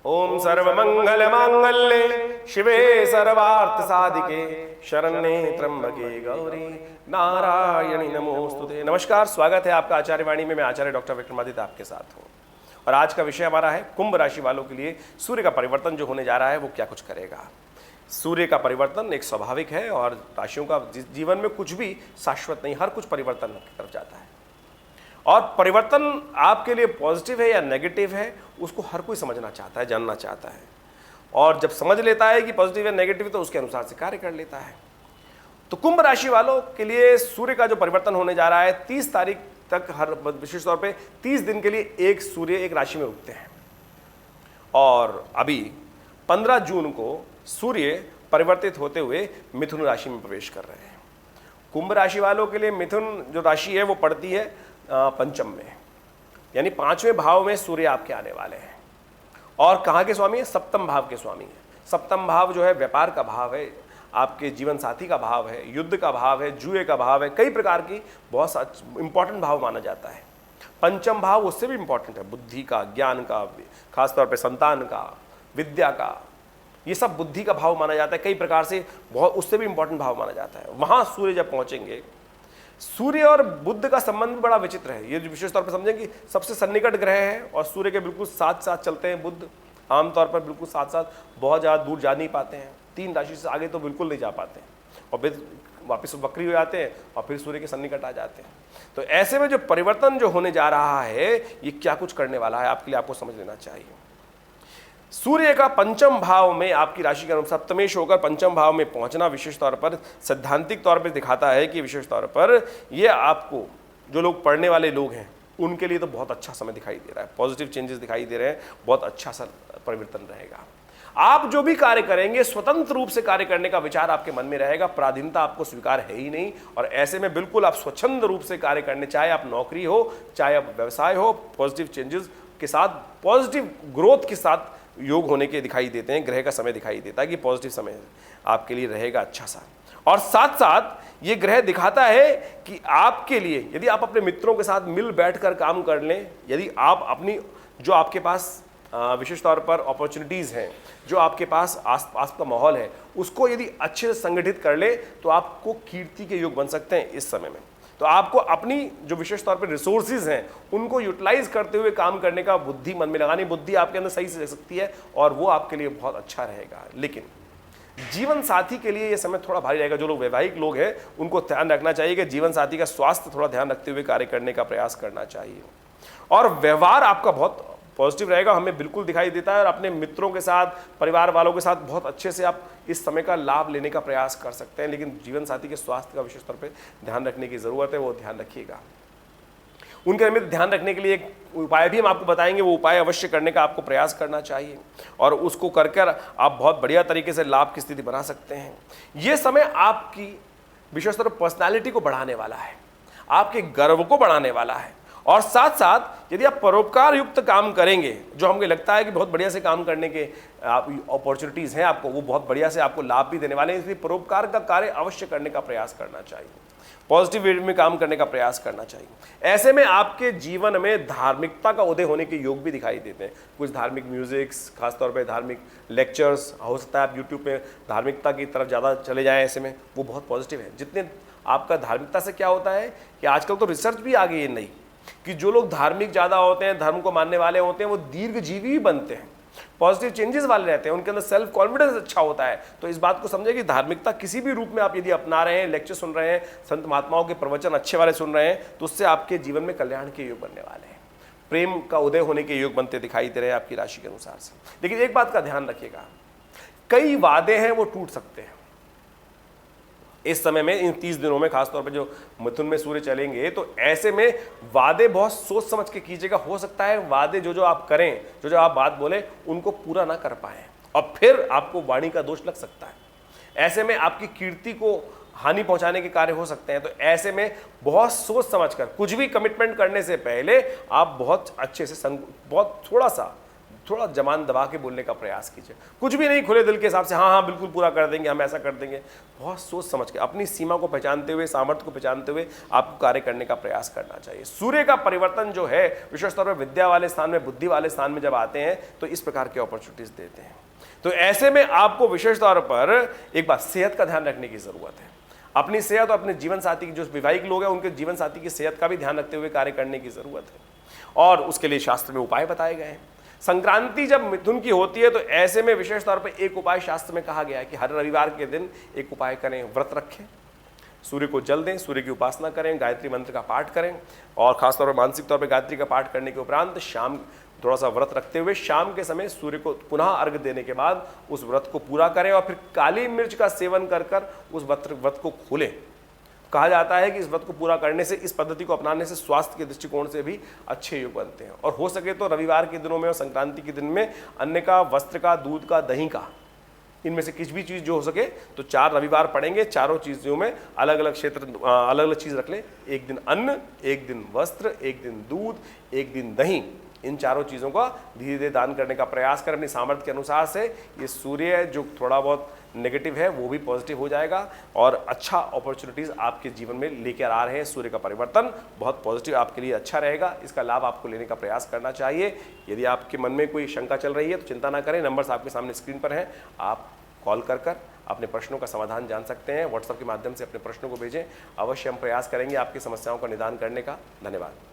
ओम सर्वमंगल मांगल्ये शिवे सर्वार्थ साधिके शरण्ये त्र्यंबके गौरी नारायणी नमोस्तुते। नमस्कार, स्वागत है आपका आचार्य वाणी में। मैं आचार्य डॉक्टर विक्रमादित्य आपके साथ हूँ और आज का विषय हमारा है कुंभ राशि वालों के लिए सूर्य का परिवर्तन जो होने जा रहा है वो क्या कुछ करेगा। सूर्य का परिवर्तन एक स्वाभाविक है और राशियों का जीवन में कुछ भी शाश्वत नहीं, हर कुछ परिवर्तन की तरफ जाता है और परिवर्तन आपके लिए पॉजिटिव है या नेगेटिव है उसको हर कोई समझना चाहता है, जानना चाहता है और जब समझ लेता है कि पॉजिटिव या नेगेटिव तो उसके अनुसार से कार्य कर लेता है। तो कुंभ राशि वालों के लिए सूर्य का जो परिवर्तन होने जा रहा है 30 तारीख तक, हर विशेष तौर पे 30 दिन के लिए एक सूर्य एक राशि में उगते हैं और अभी 15 जून को सूर्य परिवर्तित होते हुए मिथुन राशि में प्रवेश कर रहे हैं। कुंभ राशि वालों के लिए मिथुन जो राशि है वो पड़ती है पंचम में, यानी 5वें भाव में सूर्य आपके आने वाले हैं और कहाँ के स्वामी है? सप्तम भाव के स्वामी है। सप्तम भाव जो है व्यापार का भाव है, आपके जीवन साथी का भाव है, युद्ध का भाव है, जुए का भाव है, कई प्रकार की बहुत इंपॉर्टेंट भाव माना जाता है। पंचम भाव उससे भी इंपॉर्टेंट है, बुद्धि का, ज्ञान का, खासतौर पे संतान का, विद्या का, ये सब बुद्धि का भाव माना जाता है। कई प्रकार से बहुत उससे भी इंपॉर्टेंट भाव माना जाता है। वहाँ सूर्य जब पहुँचेंगे, सूर्य और बुध का संबंध बड़ा विचित्र है। ये विशेष तौर पर समझें कि सबसे सन्निकट ग्रह है और सूर्य के बिल्कुल साथ साथ चलते हैं। बुध आमतौर पर बिल्कुल साथ साथ बहुत ज़्यादा दूर जा नहीं पाते हैं, 3 राशि से आगे तो बिल्कुल नहीं जा पाते हैं और फिर वापस वक्री हो जाते हैं और फिर सूर्य के सन्निकट आ जाते हैं। तो ऐसे में जो परिवर्तन जो होने जा रहा है ये क्या कुछ करने वाला है आपके लिए, आपको समझ लेना चाहिए। सूर्य का पंचम भाव में आपकी राशि के अनुसार सप्तमेश होकर पंचम भाव में पहुंचना विशेष तौर पर सैद्धांतिक तौर पर दिखाता है कि विशेष तौर पर ये आपको जो लोग पढ़ने वाले लोग हैं उनके लिए तो बहुत अच्छा समय दिखाई दे रहा है, पॉजिटिव चेंजेस दिखाई दे रहे हैं, बहुत अच्छा सा परिवर्तन रहेगा। आप जो भी कार्य करेंगे स्वतंत्र रूप से कार्य करने का विचार आपके मन में रहेगा, पराधीनता आपको स्वीकार है ही नहीं और ऐसे में बिल्कुल आप स्वच्छंद रूप से कार्य करने, चाहे आप नौकरी हो चाहे आप व्यवसाय हो, पॉजिटिव चेंजेस के साथ, पॉजिटिव ग्रोथ के साथ योग होने के दिखाई देते हैं। ग्रह का समय दिखाई देता है कि पॉजिटिव समय आपके लिए रहेगा अच्छा सा और साथ साथ ये ग्रह दिखाता है कि आपके लिए यदि आप अपने मित्रों के साथ मिल बैठकर काम कर लें, यदि आप अपनी जो आपके पास विशेष तौर पर अपॉर्चुनिटीज़ हैं, जो आपके पास आस का माहौल है उसको यदि अच्छे से संगठित कर ले तो आपको कीर्ति के योग बन सकते हैं इस समय में। तो आपको अपनी जो विशेष तौर पर रिसोर्सेज हैं उनको यूटिलाइज करते हुए काम करने का बुद्धि मन में लगानी, बुद्धि आपके अंदर सही से रह सकती है और वो आपके लिए बहुत अच्छा रहेगा। लेकिन जीवन साथी के लिए ये समय थोड़ा भारी रहेगा। जो लोग वैवाहिक लोग हैं उनको ध्यान रखना चाहिए कि जीवन साथी का स्वास्थ्य थोड़ा ध्यान रखते हुए कार्य करने का प्रयास करना चाहिए और व्यवहार आपका बहुत पॉजिटिव रहेगा, हमें बिल्कुल दिखाई देता है और अपने मित्रों के साथ, परिवार वालों के साथ बहुत अच्छे से आप इस समय का लाभ लेने का प्रयास कर सकते हैं। लेकिन जीवन साथी के स्वास्थ्य का विशेष तौर पे ध्यान रखने की ज़रूरत है, वो ध्यान रखिएगा। उनके निमित्त ध्यान रखने के लिए एक उपाय भी हम आपको बताएंगे, वो उपाय अवश्य करने का आपको प्रयास करना चाहिए और उसको कर आप बहुत बढ़िया तरीके से लाभ की स्थिति बना सकते हैं। ये समय आपकी विशेष तौर पर पर्सनैलिटी को बढ़ाने वाला है, आपके गर्व को बढ़ाने वाला है और साथ साथ यदि आप परोपकार युक्त काम करेंगे, जो हमें लगता है कि बहुत बढ़िया से काम करने के अपॉर्चुनिटीज़ हैं आपको, वो बहुत बढ़िया से आपको लाभ भी देने वाले हैं। इसलिए परोपकार का कार्य अवश्य करने का प्रयास करना चाहिए, पॉजिटिव वे में काम करने का प्रयास करना चाहिए। ऐसे में आपके जीवन में धार्मिकता का उदय होने के योग भी दिखाई देते हैं। कुछ धार्मिक म्यूजिक्स, खासतौर पर धार्मिक लेक्चर्स, हो सकता है आप यूट्यूब पे धार्मिकता की तरफ ज़्यादा चले जाएँ, ऐसे में वो बहुत पॉजिटिव है। जितने आपका धार्मिकता से क्या होता है कि आजकल तो रिसर्च भी आ गई है नई कि जो लोग धार्मिक ज़्यादा होते हैं, धर्म को मानने वाले होते हैं, वो दीर्घजीवी भी बनते हैं, पॉजिटिव चेंजेस वाले रहते हैं, उनके अंदर सेल्फ कॉन्फिडेंस अच्छा होता है। तो इस बात को समझे कि धार्मिकता किसी भी रूप में आप यदि अपना रहे हैं, लेक्चर सुन रहे हैं, संत महात्माओं के प्रवचन अच्छे वाले सुन रहे हैं, तो उससे आपके जीवन में कल्याण के योग बनने वाले हैं, प्रेम का उदय होने के योग बनते दिखाई दे रहे हैं आपकी राशि के अनुसार से। लेकिन एक बात का ध्यान रखिएगा, कई वादे हैं वो टूट सकते हैं इस समय में, इन 30 दिनों में। खासतौर पे जो मिथुन में सूर्य चलेंगे तो ऐसे में वादे बहुत सोच समझ के कीजिएगा। हो सकता है वादे जो आप करें, जो आप बात बोले, उनको पूरा ना कर पाएं और फिर आपको वाणी का दोष लग सकता है। ऐसे में आपकी कीर्ति को हानि पहुंचाने के कार्य हो सकते हैं। तो ऐसे में बहुत सोच समझ कर कुछ भी कमिटमेंट करने से पहले आप बहुत अच्छे से बहुत थोड़ा जबान दबा के बोलने का प्रयास कीजिए। कुछ भी नहीं, खुले दिल के हिसाब से हाँ हाँ बिल्कुल पूरा कर देंगे, हम ऐसा कर देंगे। बहुत सोच समझ के, अपनी सीमा को पहचानते हुए, सामर्थ्य को पहचानते हुए आपको कार्य करने का प्रयास करना चाहिए। सूर्य का परिवर्तन जो है विशेष तौर पर विद्या वाले स्थान में, बुद्धि वाले स्थान में जब आते हैं तो इस प्रकार की अपॉर्चुनिटीज देते हैं। तो ऐसे में आपको विशेष तौर पर एक बात, सेहत का ध्यान रखने की जरूरत है। अपनी सेहत और अपने जीवन साथी की, जो वैवाहिक लोग हैं उनके जीवन साथी की सेहत का भी ध्यान रखते हुए कार्य करने की जरूरत है, और उसके लिए शास्त्र में उपाय बताए गए हैं। संक्रांति जब मिथुन की होती है तो ऐसे में विशेष तौर पर एक उपाय शास्त्र में कहा गया है कि हर रविवार के दिन एक उपाय करें, व्रत रखें, सूर्य को जल दें, सूर्य की उपासना करें, गायत्री मंत्र का पाठ करें, और खासतौर पर मानसिक तौर पर गायत्री का पाठ करने के उपरांत शाम थोड़ा सा व्रत रखते हुए शाम के समय सूर्य को पुनः अर्घ देने के बाद उस व्रत को पूरा करें, और फिर काली मिर्च का सेवन कर उस व्रत को खोलें। कहा जाता है कि इस व्रत को पूरा करने से, इस पद्धति को अपनाने से स्वास्थ्य के दृष्टिकोण से भी अच्छे योग बनते हैं। और हो सके तो रविवार के दिनों में और संक्रांति के दिन में अन्न का, वस्त्र का, दूध का, दही का, इनमें से किसी भी चीज़ जो हो सके तो 4 रविवार पड़ेंगे, चारों चीज़ों में अलग अलग क्षेत्र, अलग अलग चीज़ रख ले। एक दिन अन्न, एक दिन वस्त्र, एक दिन दूध, एक दिन दही, इन चारों चीज़ों का धीरे धीरे दान करने का प्रयास करें अपनी सामर्थ्य के अनुसार से। ये सूर्य जो थोड़ा बहुत नेगेटिव है वो भी पॉजिटिव हो जाएगा, और अच्छा अपॉर्चुनिटीज़ आपके जीवन में लेकर आ रहे हैं। सूर्य का परिवर्तन बहुत पॉजिटिव आपके लिए अच्छा रहेगा, इसका लाभ आपको लेने का प्रयास करना चाहिए। यदि आपके मन में कोई शंका चल रही है तो चिंता ना करें, नंबर्स आपके सामने स्क्रीन पर हैं, आप कॉल कर अपने प्रश्नों का समाधान जान सकते हैं। व्हाट्सएप के माध्यम से अपने प्रश्नों को भेजें, अवश्य हम प्रयास करेंगे आपकी समस्याओं का निदान करने का। धन्यवाद।